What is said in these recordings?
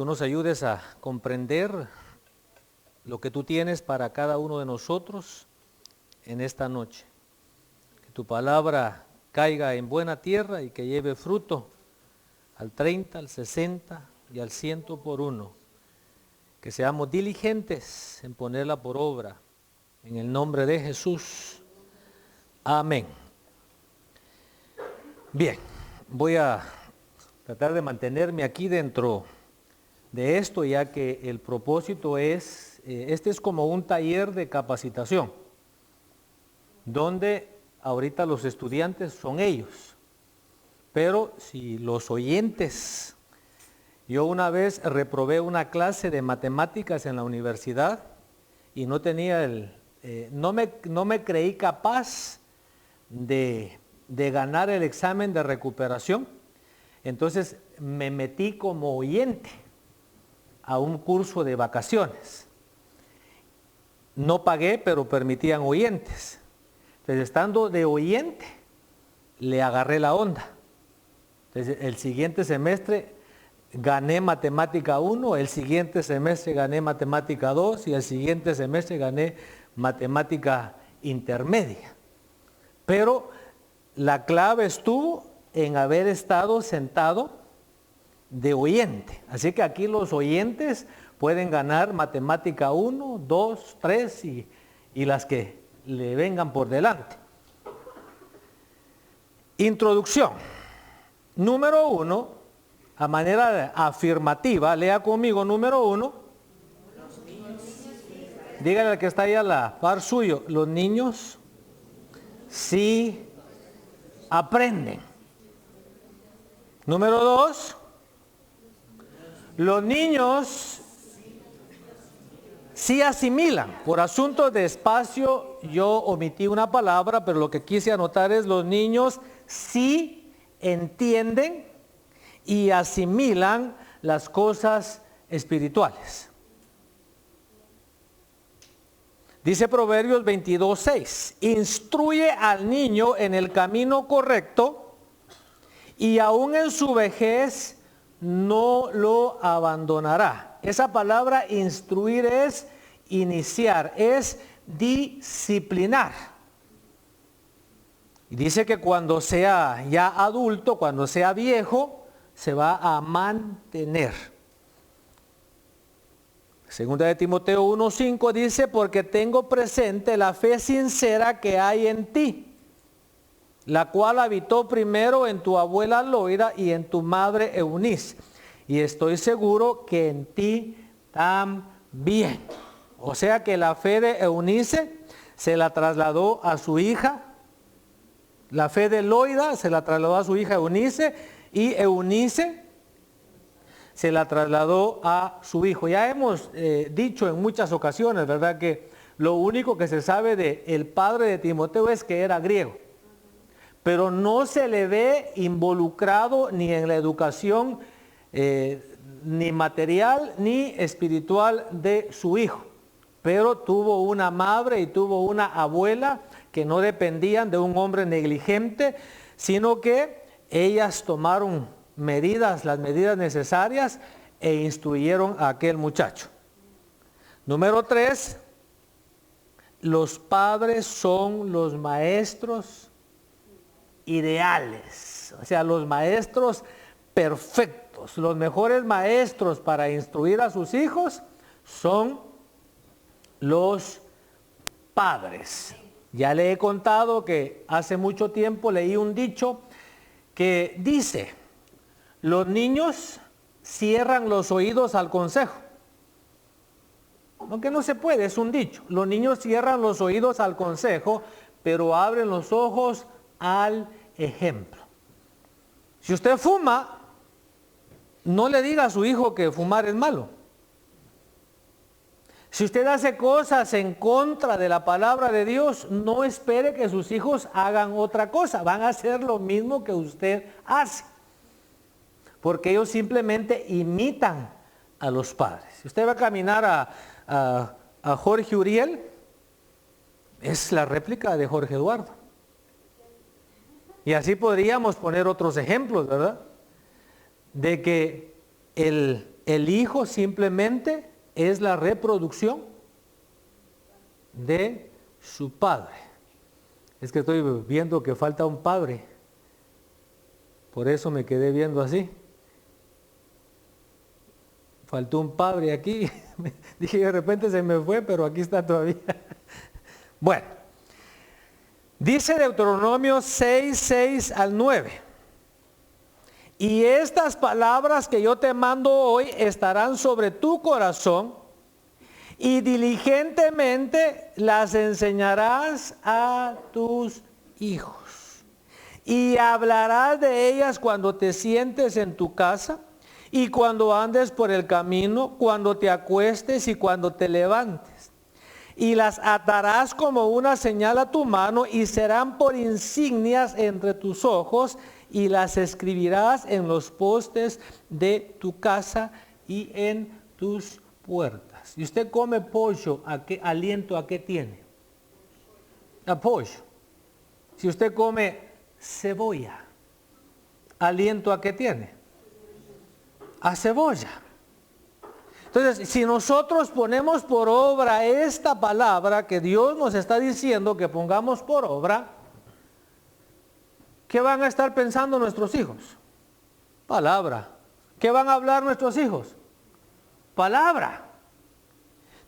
tú nos ayudes a comprender lo que tú tienes para cada uno de nosotros en esta noche. Que tu palabra caiga en buena tierra y que lleve fruto al 30, al 60 y al 100 por uno. Que seamos diligentes en ponerla por obra. En el nombre de Jesús. Amén. Bien, voy a tratar de mantenerme aquí dentro de esto, ya que el propósito es, este es como un taller de capacitación, donde ahorita los estudiantes son ellos, pero si los oyentes, yo una vez reprobé una clase de matemáticas en la universidad y no tenía no me creí capaz de ganar el examen de recuperación, entonces me metí como oyente a un curso de vacaciones. No pagué, pero permitían oyentes. Entonces, estando de oyente, le agarré la onda. Entonces, el siguiente semestre gané matemática 1, el siguiente semestre gané matemática 2 y el siguiente semestre gané matemática intermedia. Pero la clave estuvo en haber estado sentado de oyente. Así que aquí los oyentes pueden ganar matemática 1, 2, 3 y las que le vengan por delante. Introducción. Número 1, a manera afirmativa, lea conmigo número 1. Dígale al que está ahí a la par suyo, los niños sí aprenden. Número 2, los niños sí asimilan. Por asuntos de espacio yo omití una palabra, pero lo que quise anotar es los niños sí entienden y asimilan las cosas espirituales. Dice Proverbios 22:6, instruye al niño en el camino correcto y aún en su vejez no lo abandonará. Esa palabra instruir es iniciar, es disciplinar. Y dice que cuando sea ya adulto, cuando sea viejo, se va a mantener. Segunda de Timoteo 1:5 dice, porque tengo presente la fe sincera que hay en ti, la cual habitó primero en tu abuela Loida y en tu madre Eunice, y estoy seguro que en ti también. O sea que la fe de Eunice se la trasladó a su hija, la fe de Loida se la trasladó a su hija Eunice, y Eunice se la trasladó a su hijo. Ya hemos dicho en muchas ocasiones, ¿verdad?, que lo único que se sabe del padre de Timoteo es que era griego. Pero no se le ve involucrado ni en la educación ni material ni espiritual de su hijo. Pero tuvo una madre y tuvo una abuela que no dependían de un hombre negligente, sino que ellas tomaron las medidas necesarias e instruyeron a aquel muchacho. Número 3, los padres son los maestros ideales, o sea, los maestros perfectos. Los mejores maestros para instruir a sus hijos son los padres. Ya le he contado que hace mucho tiempo leí un dicho que dice, los niños cierran los oídos al consejo. Aunque no se puede, es un dicho. Los niños cierran los oídos al consejo, pero abren los ojos al ejemplo. Si usted fuma, no le diga a su hijo que fumar es malo. Si usted hace cosas en contra de la palabra de Dios, no espere que sus hijos hagan otra cosa. Van a hacer lo mismo que usted hace. Porque ellos simplemente imitan a los padres. Si usted va a caminar a Jorge Uriel, es la réplica de Jorge Eduardo. Y así podríamos poner otros ejemplos, ¿verdad? De que el el hijo simplemente es la reproducción de su padre. Es que estoy viendo que falta un padre. Por eso me quedé viendo así. Faltó un padre aquí. Dije, de repente se me fue, pero aquí está todavía. Bueno, dice Deuteronomio 6, 6 al 9. Y estas palabras que yo te mando hoy estarán sobre tu corazón y diligentemente las enseñarás a tus hijos. Y hablarás de ellas cuando te sientes en tu casa y cuando andes por el camino, cuando te acuestes y cuando te levantes. Y las atarás como una señal a tu mano y serán por insignias entre tus ojos y las escribirás en los postes de tu casa y en tus puertas. Y usted come pollo, ¿a qué aliento a qué tiene? A pollo. Si usted come cebolla, ¿aliento a qué tiene? A cebolla. Entonces, si nosotros ponemos por obra esta palabra que Dios nos está diciendo que pongamos por obra, ¿qué van a estar pensando nuestros hijos? Palabra. ¿Qué van a hablar nuestros hijos? Palabra.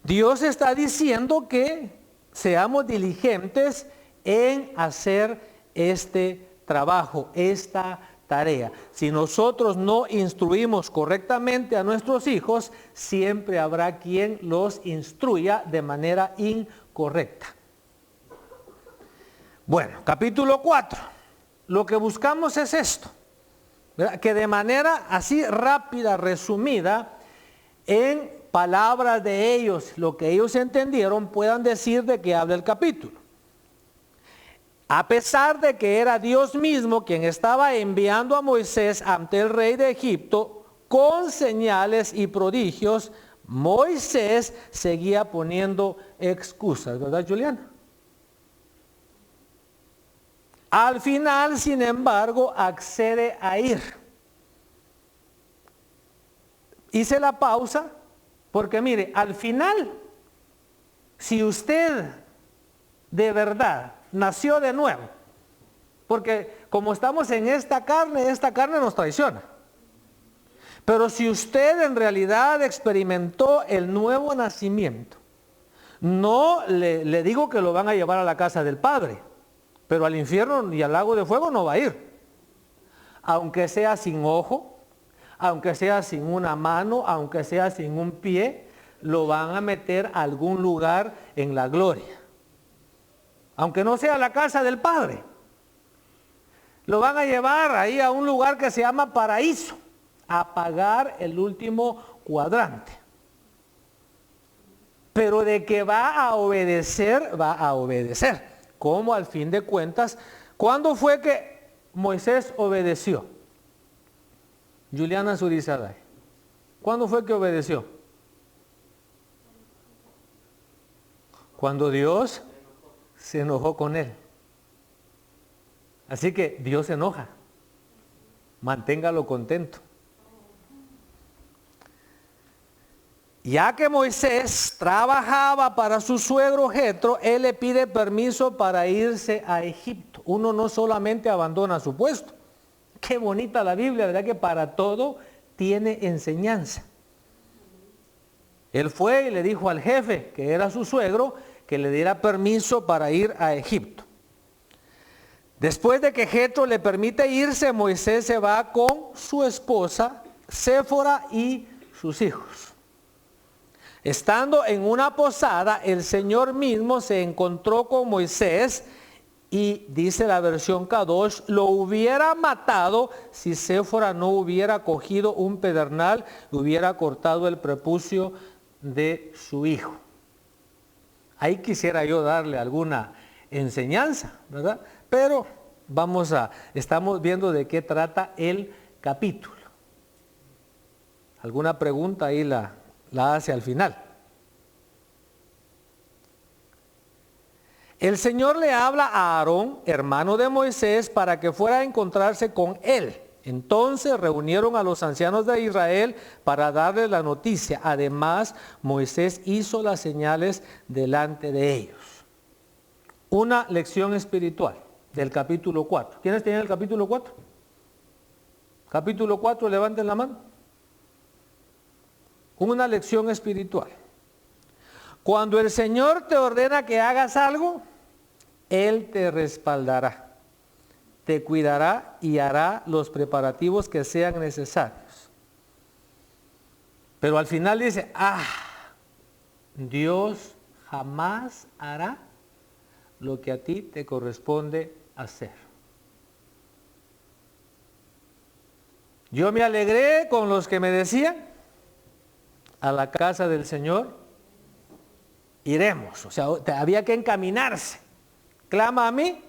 Dios está diciendo que seamos diligentes en hacer este trabajo, esta tarea. Si nosotros no instruimos correctamente a nuestros hijos, siempre habrá quien los instruya de manera incorrecta. Bueno, capítulo 4. Lo que buscamos es esto, ¿verdad? Que de manera así rápida, resumida, en palabras de ellos, lo que ellos entendieron, puedan decir de qué habla el capítulo. A pesar de que era Dios mismo quien estaba enviando a Moisés ante el rey de Egipto con señales y prodigios, Moisés seguía poniendo excusas, ¿verdad, Juliana? Al final, sin embargo, accede a ir. Hice la pausa porque mire, al final, si usted de verdad nació de nuevo, porque como estamos en esta carne nos traiciona. Pero si usted en realidad experimentó el nuevo nacimiento, no le digo que lo van a llevar a la casa del Padre, pero al infierno y al lago de fuego no va a ir. Aunque sea sin ojo, aunque sea sin una mano, aunque sea sin un pie, lo van a meter a algún lugar en la gloria. Aunque no sea la casa del Padre. Lo van a llevar ahí a un lugar que se llama paraíso, a pagar el último cuadrante. Pero de que va a obedecer, va a obedecer. Como al fin de cuentas, ¿cuándo fue que Moisés obedeció? Juliana Zurizaday. ¿Cuándo fue que obedeció? Cuando Dios se enojó con él. Así que Dios se enoja. Manténgalo contento. Ya que Moisés trabajaba para su suegro Jetro, él le pide permiso para irse a Egipto. Uno no solamente abandona su puesto. Qué bonita la Biblia, ¿verdad? Que para todo tiene enseñanza. Él fue y le dijo al jefe, que era su suegro, que le diera permiso para ir a Egipto. Después de que Jetro le permite irse, Moisés se va con su esposa, Séfora, y sus hijos. Estando en una posada, el Señor mismo se encontró con Moisés y dice la versión Kadosh, lo hubiera matado si Séfora no hubiera cogido un pedernal y hubiera cortado el prepucio de su hijo. Ahí quisiera yo darle alguna enseñanza, ¿verdad? Pero estamos viendo de qué trata el capítulo. ¿Alguna pregunta? Ahí la hace al final. El Señor le habla a Aarón, hermano de Moisés, para que fuera a encontrarse con él. Entonces reunieron a los ancianos de Israel para darles la noticia. Además, Moisés hizo las señales delante de ellos. Una lección espiritual del capítulo 4. ¿Quiénes tienen el capítulo 4? Capítulo 4, levanten la mano. Una lección espiritual. Cuando el Señor te ordena que hagas algo, Él te respaldará, te cuidará y hará los preparativos que sean necesarios. Pero al final dice, Dios jamás hará lo que a ti te corresponde hacer. Yo me alegré con los que me decían, a la casa del Señor iremos. O sea, había que encaminarse. Clama a mí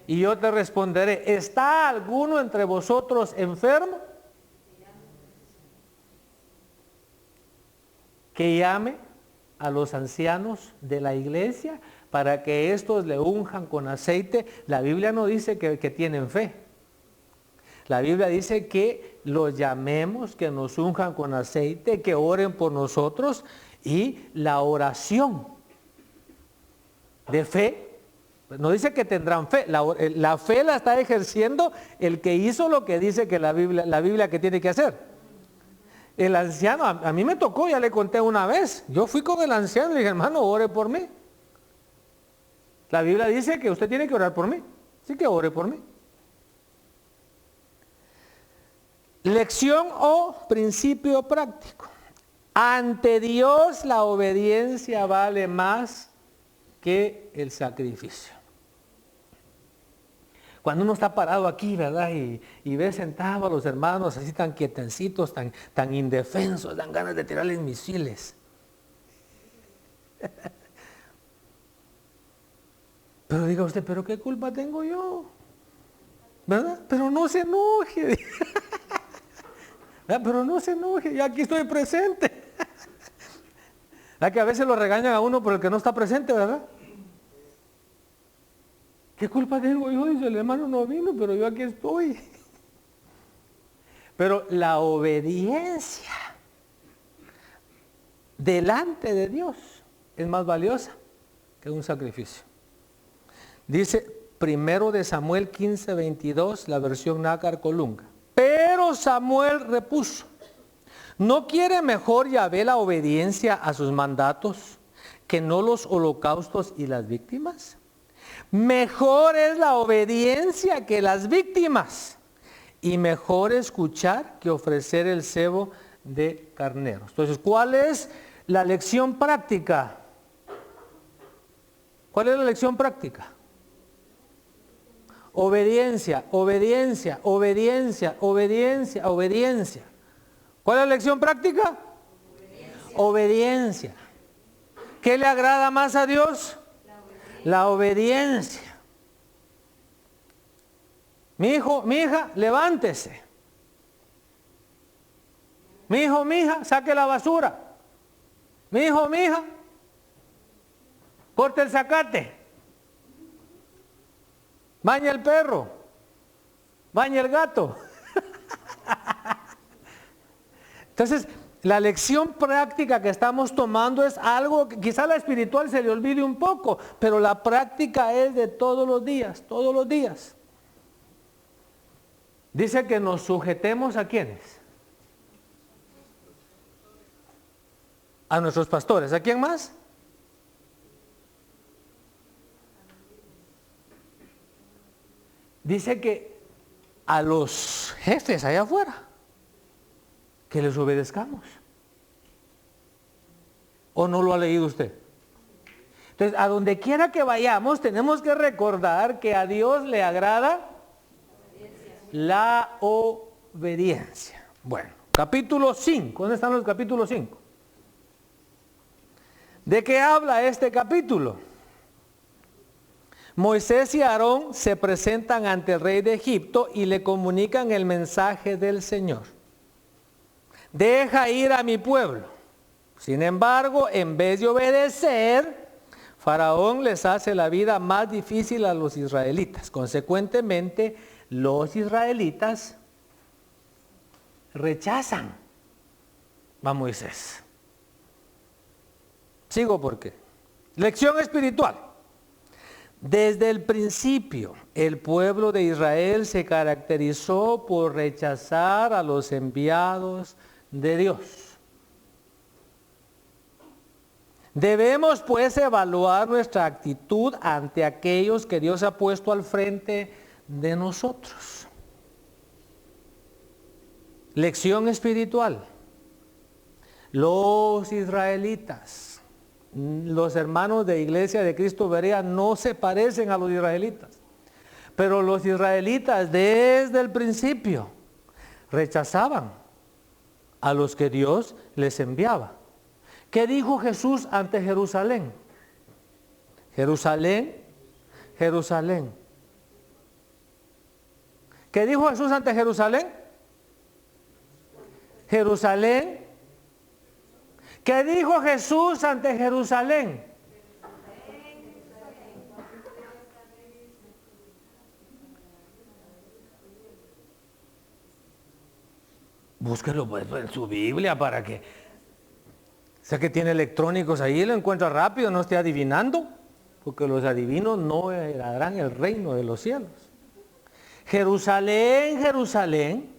y yo te responderé. ¿Está alguno entre vosotros enfermo? Que llame a los ancianos de la iglesia para que estos le unjan con aceite. La Biblia no dice que tienen fe. La Biblia dice que los llamemos, que nos unjan con aceite, que oren por nosotros, y la oración de fe, no dice que tendrán fe, la fe la está ejerciendo el que hizo lo que dice que la Biblia que tiene que hacer. El anciano, a mí me tocó, ya le conté una vez, yo fui con el anciano y le dije, hermano, ore por mí. La Biblia dice que usted tiene que orar por mí, así que ore por mí. Lección o principio práctico. Ante Dios la obediencia vale más que el sacrificio. Cuando uno está parado aquí, ¿verdad? Y ve sentado a los hermanos así tan quietecitos, tan indefensos, dan ganas de tirarles misiles. Pero diga usted, ¿pero qué culpa tengo yo? ¿Verdad? Pero no se enoje. Pero no se enoje, yo aquí estoy presente. ¿Verdad que a veces lo regañan a uno por el que no está presente, verdad? ¿Qué culpa tengo yo? Dice, el hermano no vino, pero yo aquí estoy. Pero la obediencia delante de Dios es más valiosa que un sacrificio. Dice 1 de Samuel 15:22, la versión Nácar Colunga. Pero Samuel repuso, ¿no quiere mejor Yahvé la obediencia a sus mandatos que no los holocaustos y las víctimas? Mejor es la obediencia que las víctimas, y mejor escuchar que ofrecer el cebo de carneros. Entonces, ¿cuál es la lección práctica? ¿Cuál es la lección práctica? Obediencia, obediencia, obediencia, obediencia, obediencia. ¿Cuál es la lección práctica? Obediencia. ¿Qué le agrada más a Dios? La obediencia. Mi hijo, mi hija, levántese. Mi hijo, mi hija, saque la basura. Mi hijo, mi hija, corte el zacate. Baña el perro, baña el gato. Entonces, la lección práctica que estamos tomando es algo que quizá la espiritual se le olvide un poco, pero la práctica es de todos los días, todos los días. Dice que nos sujetemos ¿a quiénes? A nuestros pastores. ¿A quién más? Dice que a los jefes allá afuera, que les obedezcamos. ¿O no lo ha leído usted? Entonces, a donde quiera que vayamos, tenemos que recordar que a Dios le agrada la obediencia. Bueno, capítulo 5. ¿Dónde están los capítulos 5? ¿De qué habla este capítulo? Moisés y Aarón se presentan ante el rey de Egipto y le comunican el mensaje del Señor. Deja ir a mi pueblo. Sin embargo, en vez de obedecer, Faraón les hace la vida más difícil a los israelitas. Consecuentemente, los israelitas rechazan a Moisés. Sigo porque. Lección espiritual. Desde el principio, el pueblo de Israel se caracterizó por rechazar a los enviados de Dios. Debemos pues evaluar nuestra actitud ante aquellos que Dios ha puesto al frente de nosotros. Lección espiritual. Los israelitas, los hermanos de Iglesia de Cristo Berea no se parecen a los israelitas. Pero los israelitas desde el principio rechazaban a los que Dios les enviaba. ¿Qué dijo Jesús ante Jerusalén? Jerusalén, Jerusalén. ¿Qué dijo Jesús ante Jerusalén? Jerusalén. ¿Qué dijo Jesús ante Jerusalén? Búsquelo pues en su Biblia para que, sé que tiene electrónicos ahí, lo encuentra rápido, no esté adivinando, porque los adivinos no heredarán el reino de los cielos. Jerusalén, Jerusalén.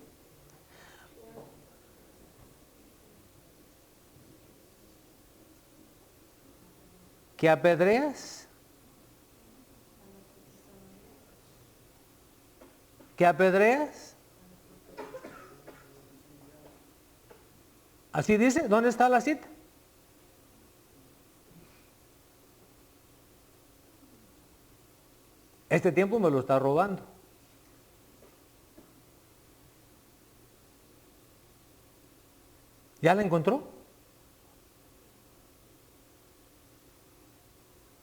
¿Que apedreas? ¿Que apedreas? Así dice, ¿dónde está la cita? Este tiempo me lo está robando. ¿Ya la encontró?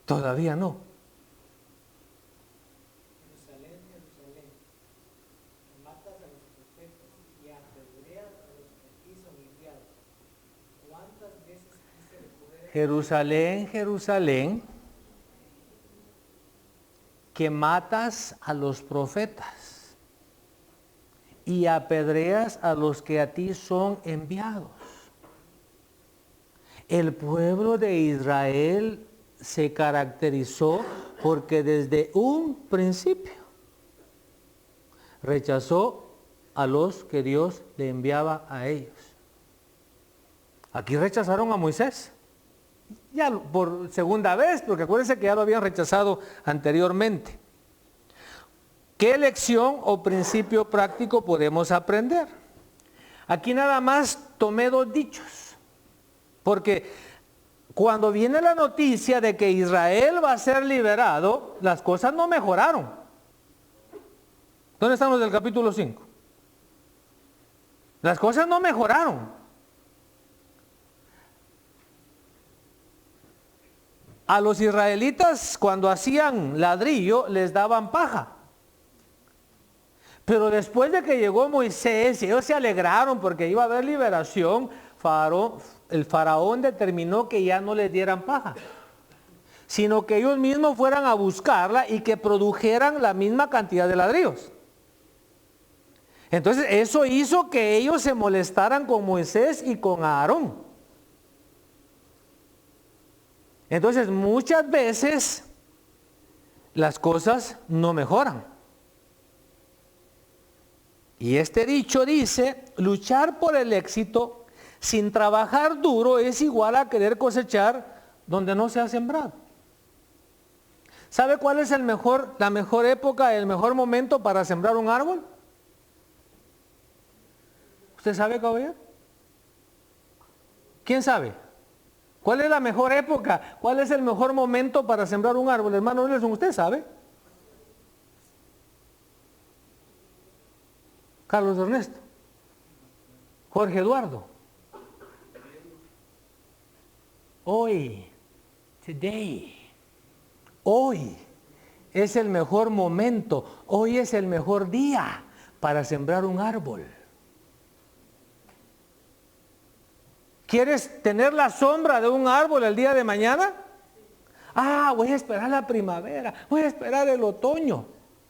Todavía no. Jerusalén, Jerusalén, que matas a los profetas y apedreas a los que aquí son enviados. ¿Cuántas veces quise recoger? Jerusalén, Jerusalén, que matas a los profetas y apedreas a los que a ti son enviados. El pueblo de Israel se caracterizó porque desde un principio rechazó a los que Dios le enviaba a ellos. Aquí rechazaron a Moisés, ya por segunda vez, porque acuérdense que ya lo habían rechazado anteriormente. ¿Qué lección o principio práctico podemos aprender? Aquí nada más tomé dos dichos, porque cuando viene la noticia de que Israel va a ser liberado, las cosas no mejoraron. ¿Dónde están los del capítulo 5? Las cosas no mejoraron. A los israelitas cuando hacían ladrillo les daban paja. Pero después de que llegó Moisés, ellos se alegraron porque iba a haber liberación. El faraón determinó que ya no les dieran paja, sino que ellos mismos fueran a buscarla y que produjeran la misma cantidad de ladrillos. Entonces eso hizo que ellos se molestaran con Moisés y con Aarón. Entonces muchas veces las cosas no mejoran. Y este dicho dice, luchar por el éxito sin trabajar duro es igual a querer cosechar donde no se ha sembrado. ¿Sabe cuál es la mejor época, el mejor momento para sembrar un árbol? ¿Usted sabe, caballero? ¿Quién sabe? ¿Cuál es la mejor época? ¿Cuál es el mejor momento para sembrar un árbol? Hermano Nelson, ¿usted sabe? Carlos Ernesto. Jorge Eduardo. Hoy, today, hoy es el mejor momento, hoy es el mejor día para sembrar un árbol. ¿Quieres tener la sombra de un árbol el día de mañana? Voy a esperar la primavera, voy a esperar el otoño.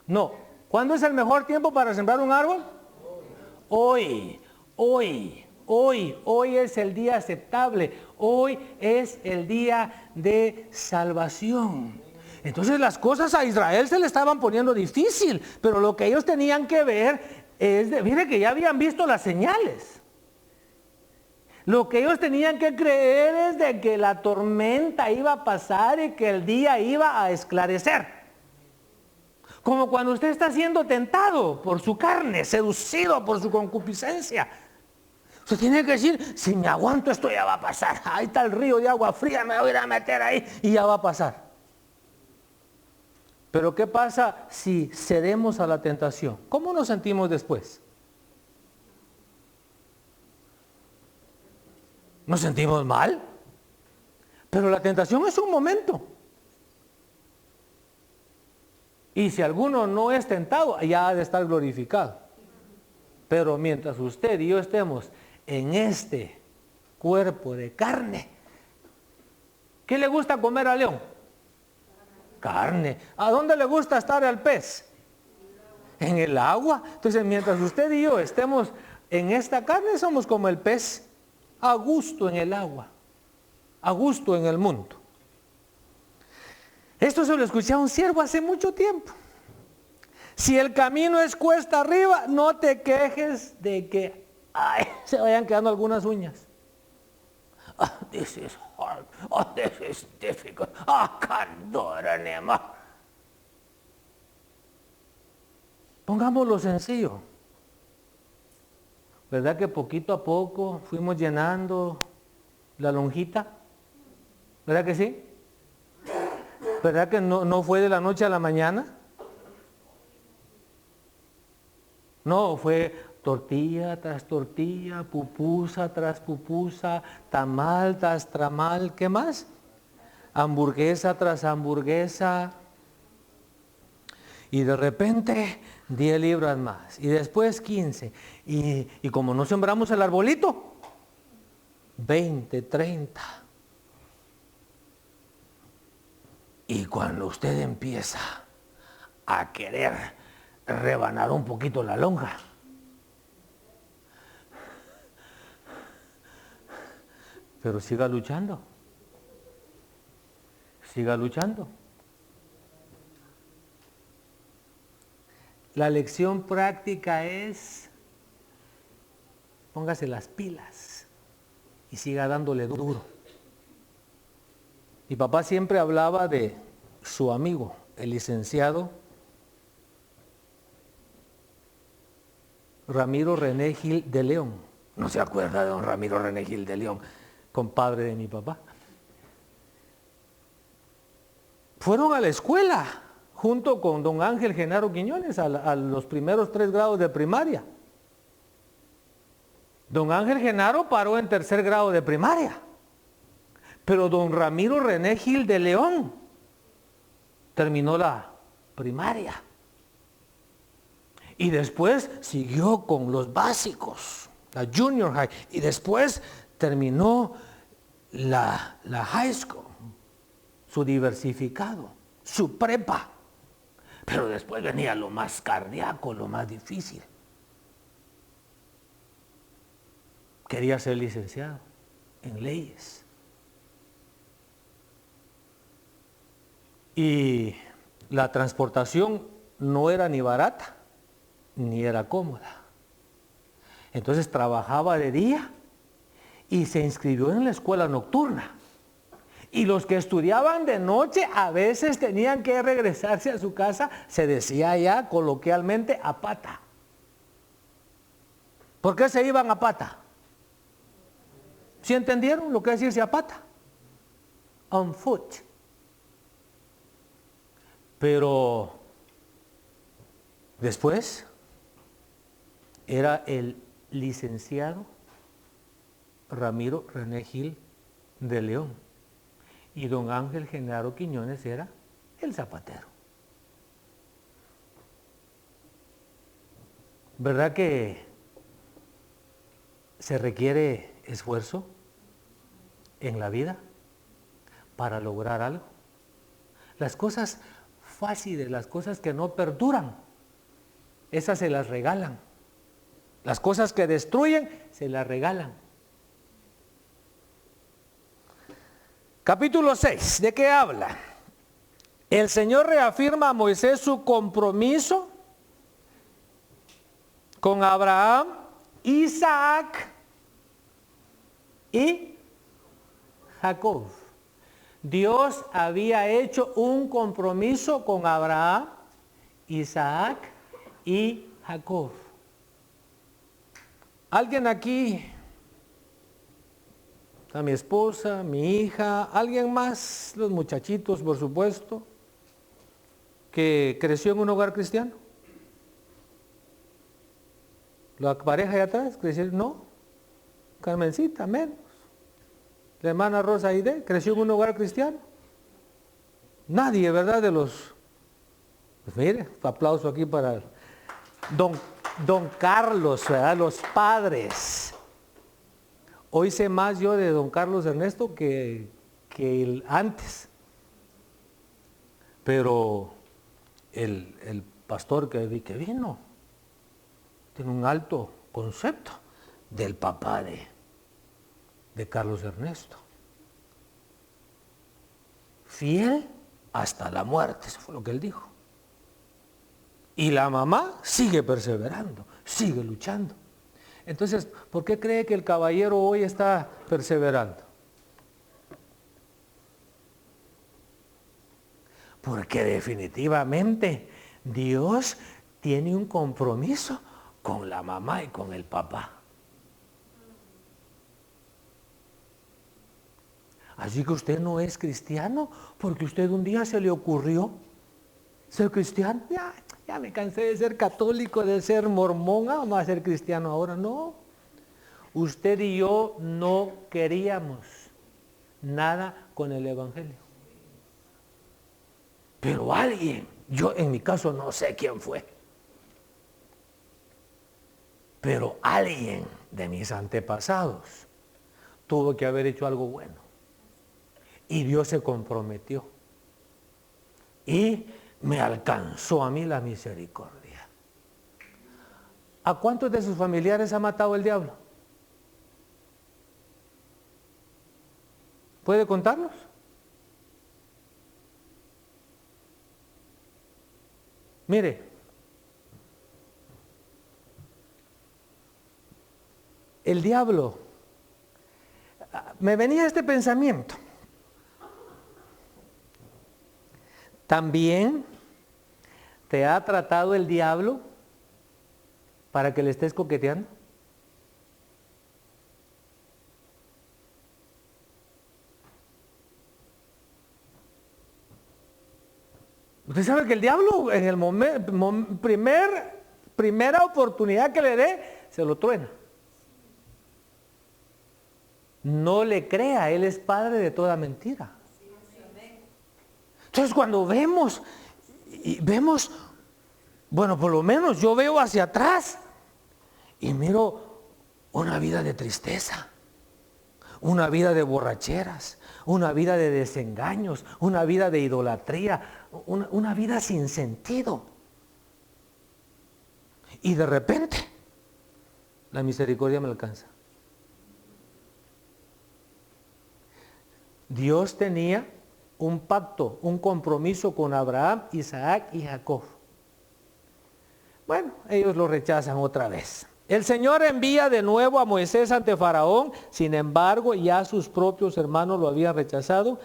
No, ¿Cuándo es el mejor tiempo para sembrar un árbol? Hoy es el día aceptable. Hoy es el día de salvación. Entonces las cosas a Israel se le estaban poniendo difícil, pero lo que ellos tenían que ver es, mire que ya habían visto las señales. Lo que ellos tenían que creer es de que la tormenta iba a pasar y que el día iba a esclarecer. Como cuando usted está siendo tentado por su carne, seducido por su concupiscencia. Usted tiene que decir, si me aguanto esto ya va a pasar. Ahí está el río de agua fría, me voy a ir a meter ahí y ya va a pasar. Pero ¿qué pasa si cedemos a la tentación? ¿Cómo nos sentimos después? ¿Nos sentimos mal? Pero la tentación es un momento. Y si alguno no es tentado, ya ha de estar glorificado. Pero mientras usted y yo estemos en este cuerpo de carne, ¿qué le gusta comer al león? Carne. ¿A dónde le gusta estar al pez? En el agua. Entonces, mientras usted y yo estemos en esta carne, somos como el pez, a gusto en el agua, a gusto en el mundo. Esto se lo escuché a un siervo hace mucho tiempo. Si el camino es cuesta arriba, no te quejes de que se vayan quedando algunas uñas. This is hard. This is difficult. I can't do it anymore. Pongámoslo sencillo. ¿Verdad que poquito a poco fuimos llenando la lonjita? ¿Verdad que sí? ¿Verdad que no fue de la noche a la mañana? No, fue tortilla tras tortilla, pupusa tras pupusa, tamal tras tamal, ¿qué más? Hamburguesa tras hamburguesa. Y de repente 10 libras más. Y después 15. Y como no sembramos el arbolito, 20, 30. Y cuando usted empieza a querer rebanar un poquito la lonja, pero siga luchando. Siga luchando. La lección práctica es, póngase las pilas y siga dándole duro. Mi papá siempre hablaba de su amigo, el licenciado Ramiro René Gil de León. ¿No se acuerda de don Ramiro René Gil de León, compadre de mi papá? Fueron a la escuela junto con don Ángel Genaro Quiñones a los primeros 3 grados de primaria. Don Ángel Genaro paró en 3er grado de primaria. Pero don Ramiro René Gil de León terminó la primaria. Y después siguió con los básicos, la junior high. Y después terminó la high school, su diversificado, su prepa. Pero después venía lo más cardíaco, lo más difícil. Quería ser licenciado en leyes. Y la transportación no era ni barata, ni era cómoda. Entonces trabajaba de día y se inscribió en la escuela nocturna. Y los que estudiaban de noche a veces tenían que regresarse a su casa, se decía ya coloquialmente, a pata. ¿Por qué se iban a pata? ¿Sí entendieron lo que es irse a pata? On foot. Pero después era el licenciado Ramiro René Gil de León y don Ángel Genaro Quiñones era el zapatero. ¿Verdad que se requiere esfuerzo en la vida para lograr algo? Las cosas fáciles, las cosas que no perduran, esas se las regalan. Las cosas que destruyen, se las regalan. Capítulo 6, ¿de qué habla? El Señor reafirma a Moisés su compromiso con Abraham, Isaac y Jacob. Dios había hecho un compromiso con Abraham, Isaac y Jacob. ¿Alguien aquí? A mi esposa, mi hija, alguien más, los muchachitos, por supuesto, que creció en un hogar cristiano. La pareja de atrás, creció, no. Carmencita, menos. La hermana Rosa Aide, creció en un hogar cristiano. Nadie, ¿verdad? De los... Pues mire, aplauso aquí para don Carlos, ¿verdad? Los padres. Hoy sé más yo de don Carlos Ernesto que el antes. Pero el pastor que vino tiene un alto concepto del papá de Carlos Ernesto. Fiel hasta la muerte, eso fue lo que él dijo. Y la mamá sigue perseverando, sigue luchando. Entonces, ¿por qué cree que el caballero hoy está perseverando? Porque definitivamente Dios tiene un compromiso con la mamá y con el papá. Así que usted no es cristiano porque usted un día se le ocurrió ser cristiano. Ya me cansé de ser católico, de ser mormón, vamos a ser cristiano ahora. No, usted y yo no queríamos nada con el evangelio. Pero alguien, yo en mi caso no sé quién fue, pero alguien de mis antepasados tuvo que haber hecho algo bueno. Y Dios se comprometió. Y me alcanzó a mí la misericordia. ¿A cuántos de sus familiares ha matado el diablo? ¿Puede contarlos? Mire, el diablo, me venía este pensamiento. También te ha tratado el diablo para que le estés coqueteando. Usted sabe que el diablo en el primera oportunidad que le dé, se lo truena. No le crea, él es padre de toda mentira. Entonces cuando vemos, bueno, por lo menos yo veo hacia atrás y miro una vida de tristeza, una vida de borracheras, una vida de desengaños, una vida de idolatría, una vida sin sentido. Y de repente, la misericordia me alcanza. Dios tenía un pacto, un compromiso con Abraham, Isaac y Jacob. Bueno, ellos lo rechazan otra vez. El Señor envía de nuevo a Moisés ante Faraón, sin embargo, ya sus propios hermanos lo habían rechazado.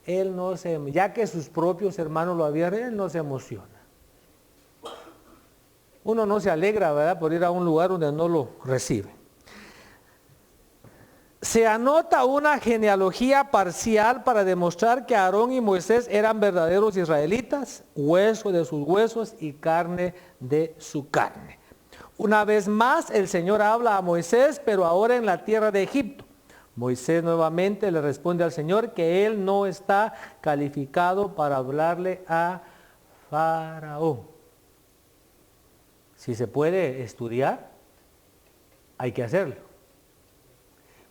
Ya que sus propios hermanos lo habían rechazado, él no se emociona. Uno no se alegra, ¿verdad?, por ir a un lugar donde no lo recibe. Se anota una genealogía parcial para demostrar que Aarón y Moisés eran verdaderos israelitas, hueso de sus huesos y carne de su carne. Una vez más el Señor habla a Moisés, pero ahora en la tierra de Egipto. Moisés nuevamente le responde al Señor que él no está calificado para hablarle a Faraón. Si se puede estudiar, hay que hacerlo.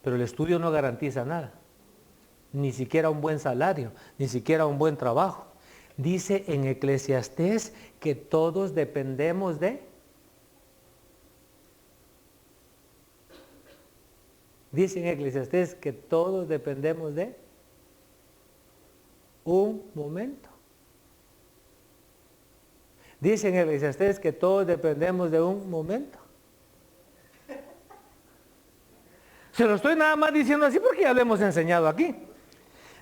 Pero el estudio no garantiza nada, ni siquiera un buen salario, ni siquiera un buen trabajo. Dice en Eclesiastés que todos dependemos de Dice en Eclesiastés que todos dependemos de un momento. Dice en Eclesiastés que todos dependemos de un momento. Se lo estoy nada más diciendo así porque ya lo hemos enseñado aquí.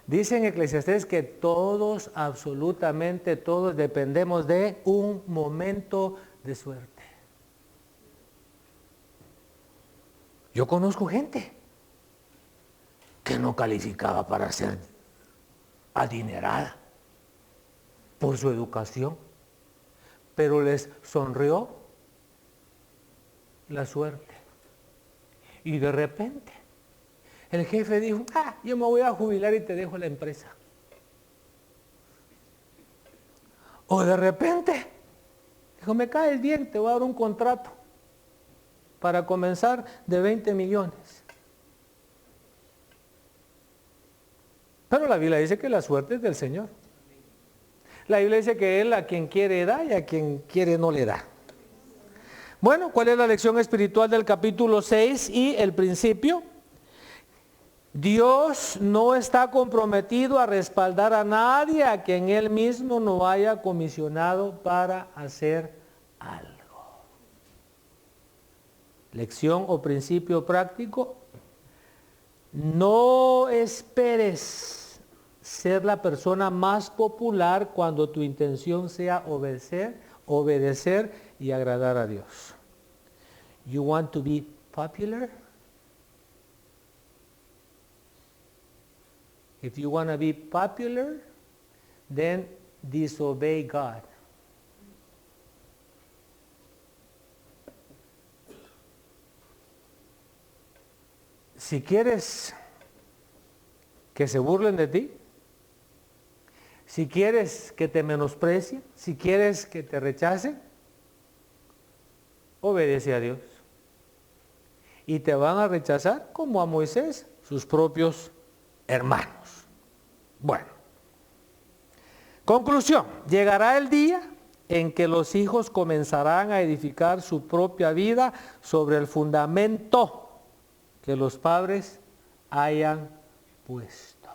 Dice en Eclesiastés que todos, absolutamente todos, dependemos de un momento de suerte. Yo conozco gente que no calificaba para ser adinerada por su educación, pero les sonrió la suerte. Y de repente el jefe dijo, yo me voy a jubilar y te dejo la empresa. O de repente dijo, me caes bien, te voy a dar un contrato para comenzar de 20 millones. Pero la Biblia dice que la suerte es del Señor. La Biblia dice que Él a quien quiere da y a quien quiere no le da. Bueno, ¿cuál es la lección espiritual del capítulo 6 y el principio? Dios no está comprometido a respaldar a nadie a quien Él mismo no haya comisionado para hacer algo. Lección o principio práctico: no esperes ser la persona más popular cuando tu intención sea obedecer y agradar a Dios. You want to be popular? If you want to be popular, then disobey God. Si quieres que se burlen de ti, si quieres que te menosprecien, si quieres que te rechacen, obedece a Dios. Y te van a rechazar como a Moisés, sus propios hermanos. Bueno, conclusión: llegará el día en que los hijos comenzarán a edificar su propia vida sobre el fundamento que los padres hayan puesto.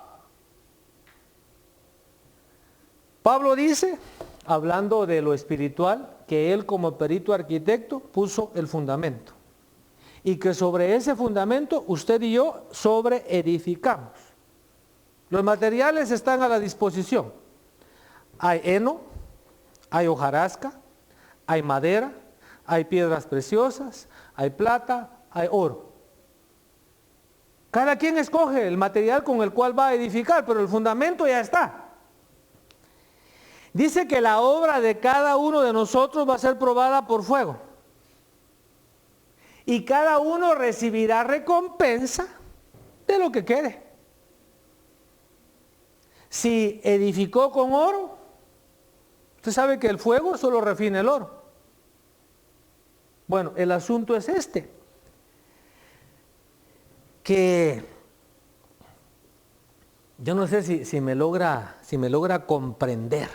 Pablo dice, hablando de lo espiritual, que él como perito arquitecto puso el fundamento y que sobre ese fundamento usted y yo sobreedificamos. Los materiales están a la disposición. Hay heno, hay hojarasca, hay madera, hay piedras preciosas, hay plata, hay oro. Cada quien escoge el material con el cual va a edificar, pero el fundamento ya está. Dice que la obra de cada uno de nosotros va a ser probada por fuego. Y cada uno recibirá recompensa de lo que quede. Si edificó con oro, usted sabe que el fuego solo refina el oro. Bueno, el asunto es este: que yo no sé si me logra comprender.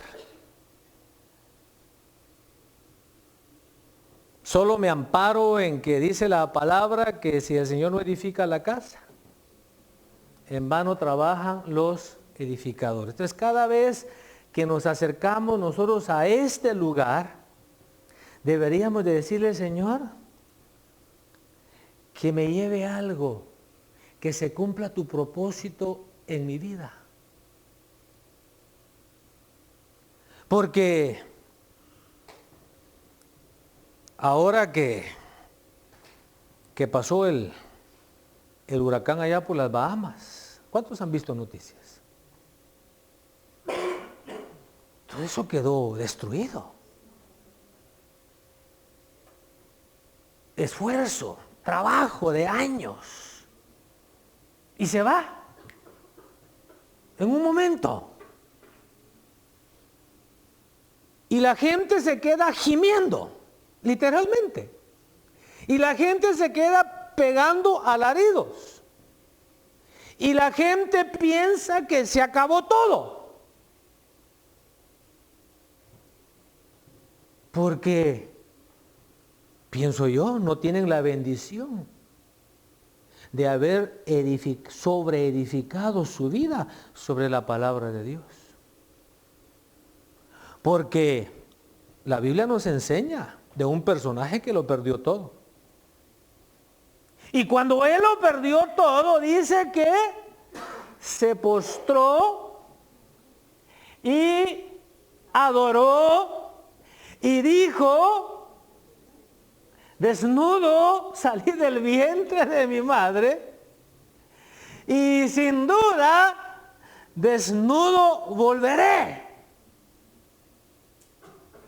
Solo me amparo en que dice la palabra que si el Señor no edifica la casa, en vano trabajan los edificadores. Entonces, cada vez que nos acercamos nosotros a este lugar, deberíamos de decirle: Señor, que me lleve algo, que se cumpla tu propósito en mi vida. Porque ahora que pasó el huracán allá por las Bahamas, ¿cuántos han visto noticias? Todo eso quedó destruido. Esfuerzo, trabajo de años. Y se va. En un momento. Y la gente se queda gimiendo, literalmente. Y la gente se queda pegando alaridos. Y la gente piensa que se acabó todo. Porque, pienso yo, no tienen la bendición de haber sobreedificado su vida sobre la palabra de Dios. Porque la Biblia nos enseña de un personaje que lo perdió todo. Y cuando él lo perdió todo, dice que se postró y adoró y dijo: desnudo salí del vientre de mi madre y sin duda desnudo volveré.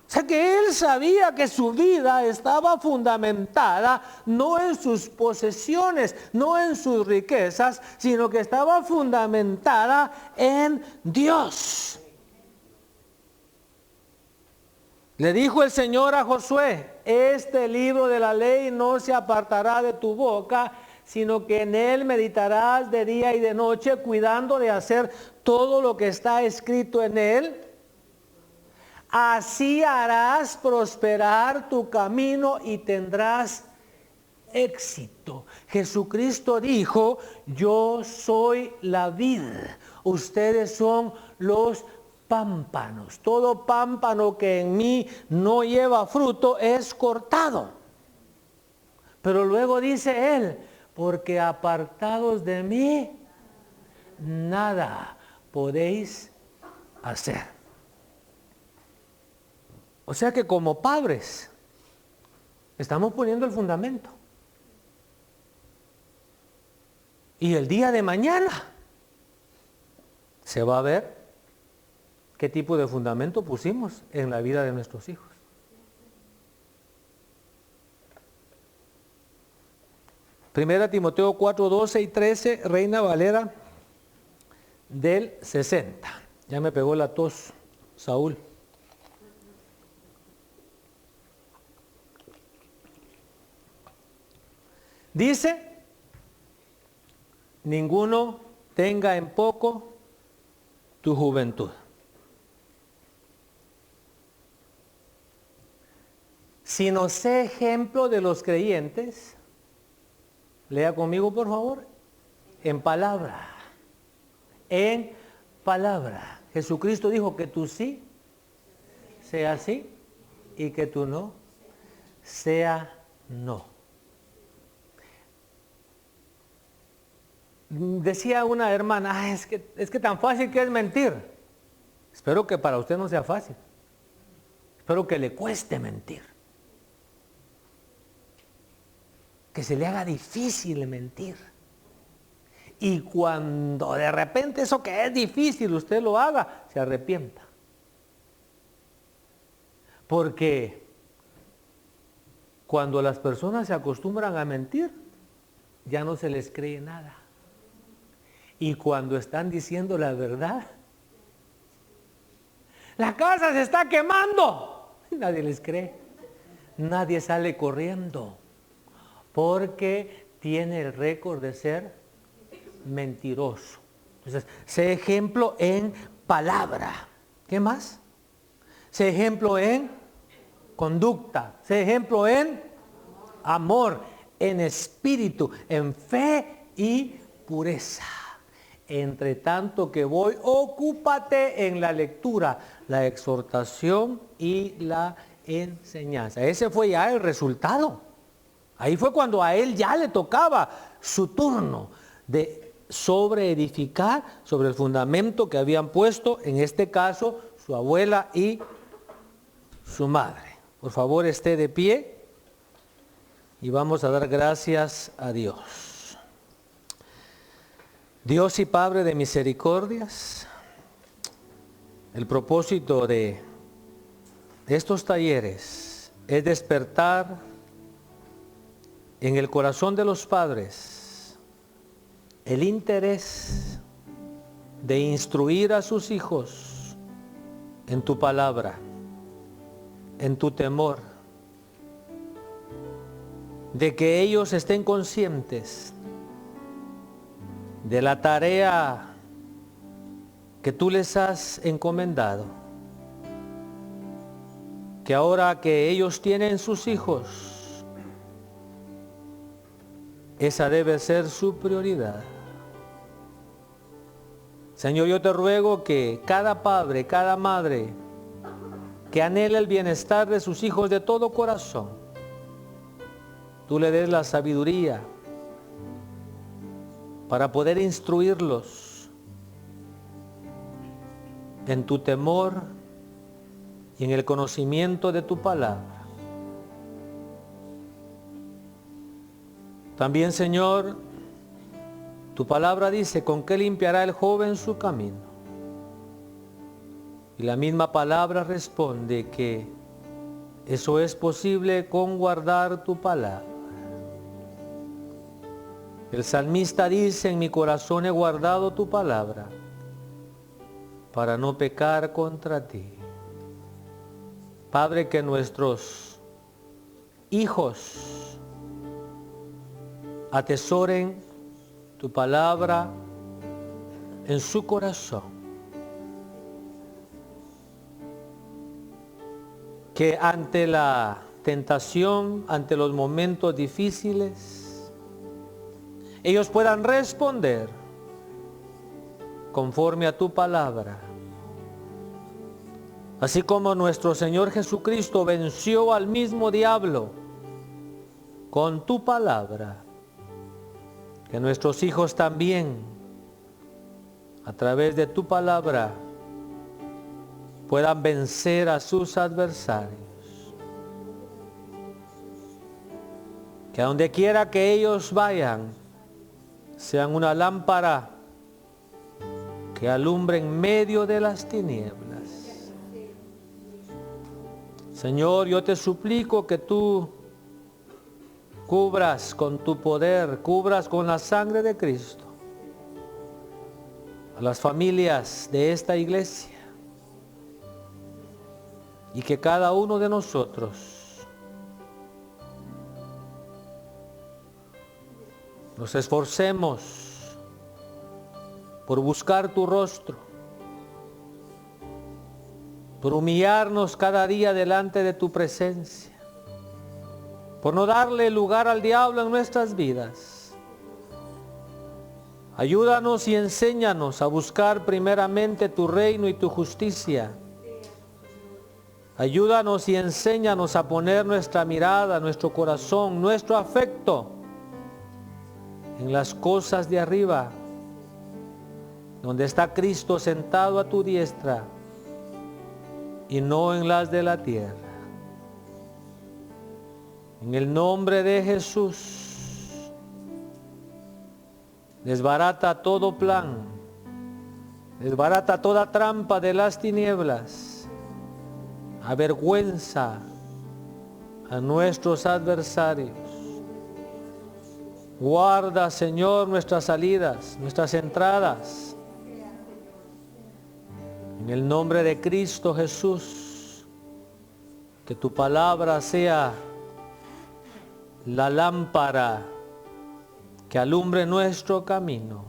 O sea que él sabía que su vida estaba fundamentada no en sus posesiones, no en sus riquezas, sino que estaba fundamentada en Dios. Le dijo el Señor a Josué: este libro de la ley no se apartará de tu boca, sino que en él meditarás de día y de noche, cuidando de hacer todo lo que está escrito en él. Así harás prosperar tu camino y tendrás éxito. Jesucristo dijo: yo soy la vid, ustedes son los pámpanos. Todo pámpano que en mí no lleva fruto es cortado. Pero luego dice él: porque apartados de mí nada podéis hacer. O sea que como padres estamos poniendo el fundamento. Y el día de mañana se va a ver qué tipo de fundamento pusimos en la vida de nuestros hijos. Primera Timoteo 4, 12 y 13, Reina Valera del 60. Ya me pegó la tos, Saúl. Dice: ninguno tenga en poco tu juventud. Sino sé ejemplo de los creyentes. Lea conmigo, por favor. En palabra. En palabra. Jesucristo dijo que tú sí sea sí y que tú no sea no. Decía una hermana: es que tan fácil que es mentir. Espero que para usted no sea fácil. Espero que le cueste mentir. Que se le haga difícil mentir. Y cuando de repente eso que es difícil usted lo haga, se arrepienta. Porque cuando las personas se acostumbran a mentir, ya no se les cree nada. Y cuando están diciendo la verdad, la casa se está quemando, nadie les cree. Nadie sale corriendo porque tiene el récord de ser mentiroso. Entonces, sé ejemplo en palabra. ¿Qué más? Sé ejemplo en conducta. Sé ejemplo en amor, en espíritu, en fe y pureza. Entre tanto que voy, ocúpate en la lectura, la exhortación y la enseñanza. Ese fue ya el resultado. Ahí fue cuando a él ya le tocaba su turno de sobreedificar sobre el fundamento que habían puesto, en este caso, su abuela y su madre. Por favor, esté de pie y vamos a dar gracias a Dios. Dios y Padre de misericordias, el propósito de estos talleres es despertar en el corazón de los padres el interés de instruir a sus hijos en tu palabra, en tu temor, de que ellos estén conscientes de la tarea que tú les has encomendado, que ahora que ellos tienen sus hijos, esa debe ser su prioridad. Señor, yo te ruego que cada padre, cada madre que anhela el bienestar de sus hijos de todo corazón, tú le des la sabiduría para poder instruirlos en tu temor y en el conocimiento de tu palabra. También, Señor, tu palabra dice, ¿con qué limpiará el joven su camino? Y la misma palabra responde que eso es posible con guardar tu palabra. El salmista dice, en mi corazón he guardado tu palabra para no pecar contra ti. Padre, que nuestros hijos atesoren tu palabra en su corazón. Que ante la tentación, ante los momentos difíciles, ellos puedan responder conforme a tu palabra. Así como nuestro Señor Jesucristo venció al mismo diablo con tu palabra, que nuestros hijos también, a través de tu palabra, puedan vencer a sus adversarios. Que a donde quiera que ellos vayan, sean una lámpara que alumbre en medio de las tinieblas. Señor, yo te suplico que tú cubras con tu poder, cubras con la sangre de Cristo a las familias de esta iglesia, y que cada uno de nosotros nos esforcemos por buscar tu rostro, por humillarnos cada día delante de tu presencia, por no darle lugar al diablo en nuestras vidas. Ayúdanos y enséñanos a buscar primeramente tu reino y tu justicia. Ayúdanos y enséñanos a poner nuestra mirada, nuestro corazón, nuestro afecto en las cosas de arriba, donde está Cristo sentado a tu diestra, y no en las de la tierra. En el nombre de Jesús, desbarata todo plan, desbarata toda trampa de las tinieblas, avergüenza a nuestros adversarios. Guarda, Señor, nuestras salidas, nuestras entradas. En el nombre de Cristo Jesús, que tu palabra sea la lámpara que alumbre nuestro camino.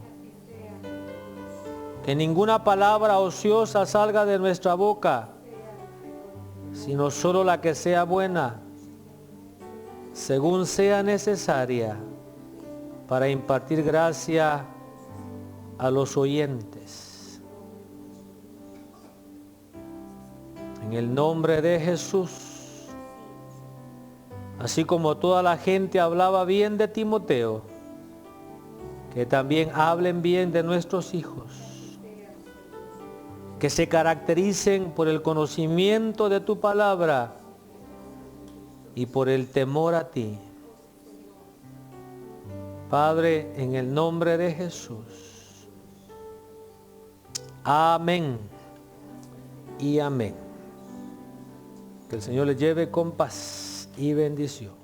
Que ninguna palabra ociosa salga de nuestra boca, sino solo la que sea buena, según sea necesaria, para impartir gracia a los oyentes. En el nombre de Jesús, así como toda la gente hablaba bien de Timoteo, que también hablen bien de nuestros hijos, que se caractericen por el conocimiento de tu palabra y por el temor a ti. Padre, en el nombre de Jesús. Amén y amén. Que el Señor les lleve con paz y bendición.